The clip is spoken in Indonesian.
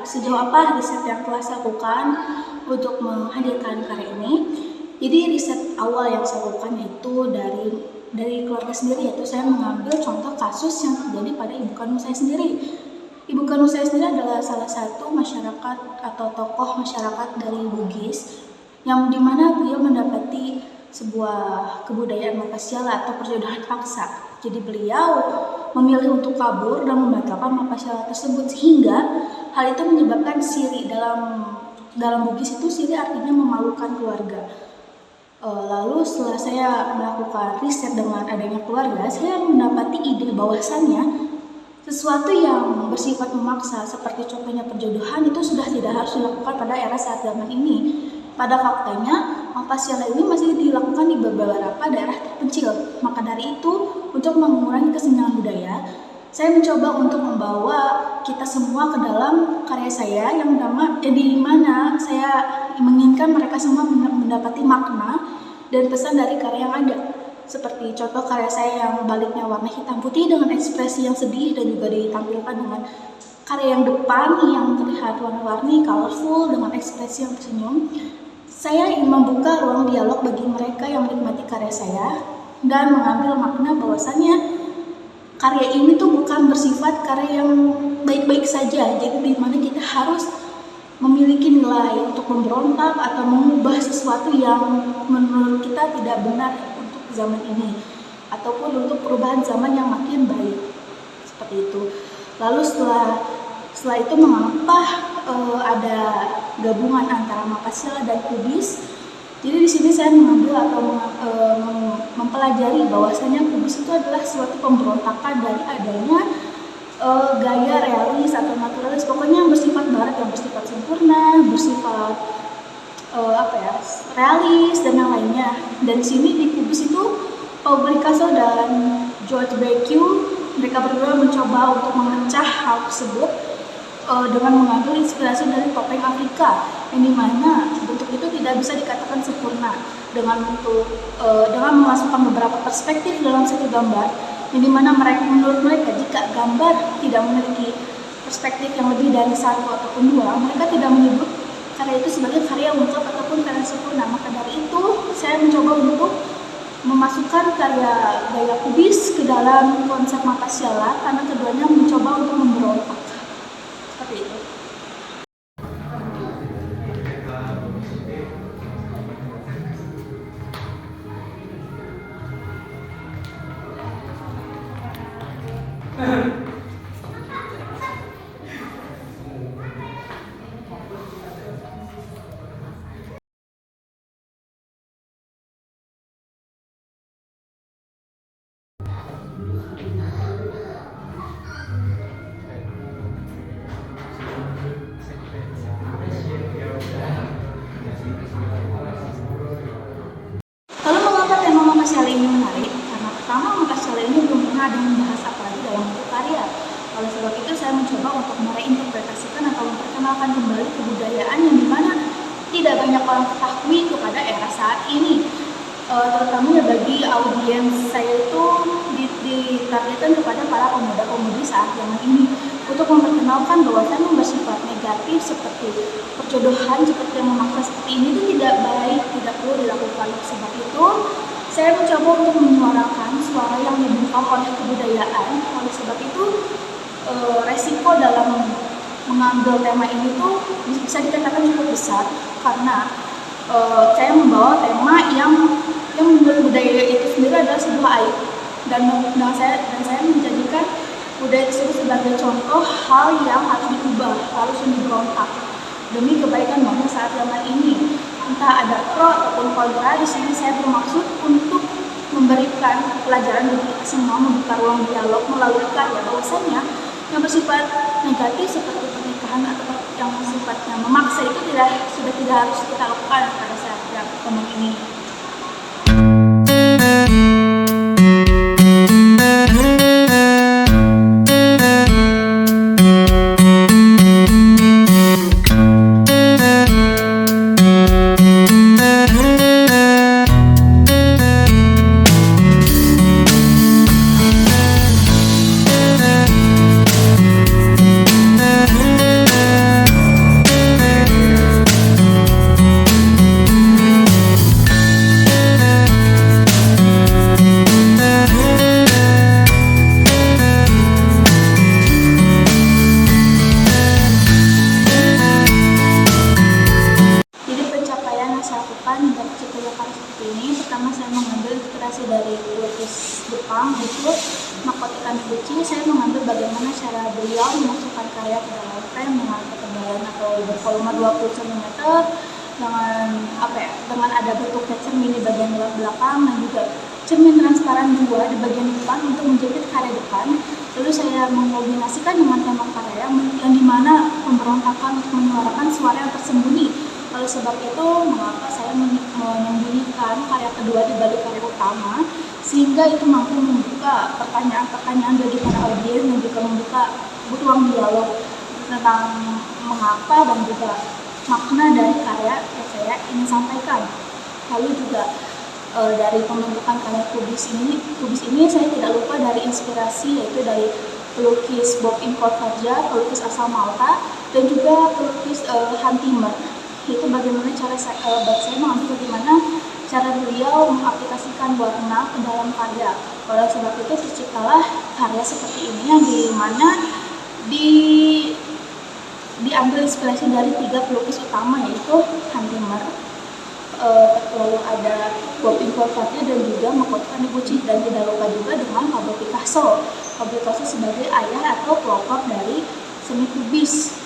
Sejauh apa riset yang telah saya lakukan untuk menghadirkan karya ini? Jadi riset awal yang saya lakukan itu dari keluarga sendiri, yaitu saya mengambil contoh kasus yang terjadi pada ibu kandung saya sendiri. Ibu kandung saya sendiri adalah salah satu masyarakat atau tokoh masyarakat dari Bugis, yang dimana beliau mendapati sebuah kebudayaan Mapasiala atau perjodohan paksa. Jadi beliau memilih untuk kabur dan membatalkan Mapasiala tersebut, sehingga hal itu menyebabkan siri. Dalam Bugis itu siri artinya memalukan keluarga. Lalu setelah saya melakukan riset dengan adanya keluarga, saya mendapati ide bahwasannya sesuatu yang bersifat memaksa seperti contohnya perjodohan itu sudah tidak harus dilakukan pada era saat zaman ini. Pada faktanya, Mapasiala ini masih dilakukan di beberapa daerah terpencil. Maka dari itu, untuk mengurangi kesenjangan budaya, saya mencoba untuk membawa kita semua ke dalam karya saya yang di mana saya menginginkan mereka semua mendapati makna dan pesan dari karya yang ada. Seperti contoh karya saya yang baliknya warna hitam putih dengan ekspresi yang sedih dan juga ditampilkan dengan karya yang depan yang terlihat warna-warni, colorful dengan ekspresi yang tersenyum. Saya ingin membuka ruang dialog bagi mereka yang menikmati karya saya dan mengambil makna bahwasannya karya ini tuh bukan bersifat karya yang baik-baik saja. Jadi di mana kita harus memiliki nilai untuk memberontak atau mengubah sesuatu yang menurut kita tidak benar untuk zaman ini, ataupun untuk perubahan zaman yang makin baik. Seperti itu. Lalu setelah itu mengapa ada gabungan antara Mapasiala dan Kubis. Jadi di sini saya mengambil atau mempelajari bahwasanya Kubis itu adalah suatu pemberontakan dari adanya gaya realis atau naturalis, pokoknya yang bersifat barat, yang bersifat sempurna, bersifat realis dan yang lainnya. Dan di sini di Kubis itu Pablo Picasso dan George Braque mereka berdua mencoba untuk memecah hal tersebut dengan mengambil inspirasi dari topeng Afrika, yang dimana bentuk itu tidak bisa dikatakan sempurna dengan memasukkan beberapa perspektif dalam satu gambar, yang dimana menurut mereka jika gambar tidak memiliki perspektif yang lebih dari satu ataupun dua, mereka tidak menyebut karya itu sebagai karya lengkap ataupun karya sempurna. Maka dari itu saya mencoba untuk memasukkan karya gaya Kubis ke dalam konsep Mapasiala karena keduanya mencoba untuk memberontak. Seperti itu. Lalu mengapa tema Mapasiala ini menarik? Karena pertama, Mapasiala ini belum pernah ada yang membahas apalagi dalam buku karya. Oleh sebab itu saya mencoba untuk mereinterpretasikan atau memperkenalkan kembali kebudayaan yang dimana tidak banyak orang ketahui kepada era saat ini. Terutama bagi audiens saya itu ditargetkan kepada para pemuda-pemudi saat zaman ini untuk memperkenalkan bahwasannya yang bersifat negatif seperti perjodohan seperti yang memaksa seperti ini itu tidak baik, tidak perlu dilakukan. Sebab itu saya mencoba untuk menyuarakan suara yang dibungkam oleh kebudayaan. Oleh sebab itu, resiko dalam mengambil tema ini tuh bisa dikatakan cukup besar, karena saya membawa tema yang menurut budaya itu sendiri adalah sebuah aib, dan saya menjadikan budaya tersebut sebagai contoh hal yang harus diubah, harus diberontak demi kebaikan bangsa saat zaman ini. Entah ada pro ataupun kontra, di sini saya bermaksud untuk memberikan pelajaran bagi kita semua, membuka ruang dialog melalui karya bahwasanya yang bersifat negatif seperti pernikahan atau yang sifatnya memaksa itu sudah tidak harus kita lakukan pada saat zaman ini. Hingga terciptanya karya seperti ini, pertama saya mengambil inspirasi dari pelukis Jepang, itu Makoto Taniguchi. Saya mengambil bagaimana cara beliau memasukkan karya ke dalam frame dengan ketebalan atau bervolume 20 cm dengan ada bentuknya cermin di bagian belakang dan juga cermin transparan dua di bagian depan untuk menjepit karya depan. Lalu saya mengombinasikan dengan tema karya yang dimana pemberontakan untuk menyuarakan suara yang tersembunyi. Oleh sebab itu, mengapa saya menyembunyikan karya kedua di balik karya utama, sehingga itu mampu membuka pertanyaan-pertanyaan bagi para audiens dan juga membuka ruang dialog tentang mengapa dan juga makna dari karya yang saya ingin sampaikan. Lalu juga dari pembentukan karya kubis ini saya tidak lupa dari inspirasi, yaitu dari pelukis Bob Incourt-Farja, pelukis asal Malta, dan juga pelukis Hans Timmer. Itu bagaimana saya mengambil bagaimana cara beliau mengaplikasikan warna ke dalam karya. Oleh sebab itu terciptalah karya seperti ini yang dimana diambil inspirasi dari 3 pelukis utama, yaitu Hans Timmer, lalu ada Bob Incourt-Farja dan juga Makoto Taniguchi, dan tidak lupa juga dengan Pablo Picasso sebagai ayah atau pelopor dari seni kubis.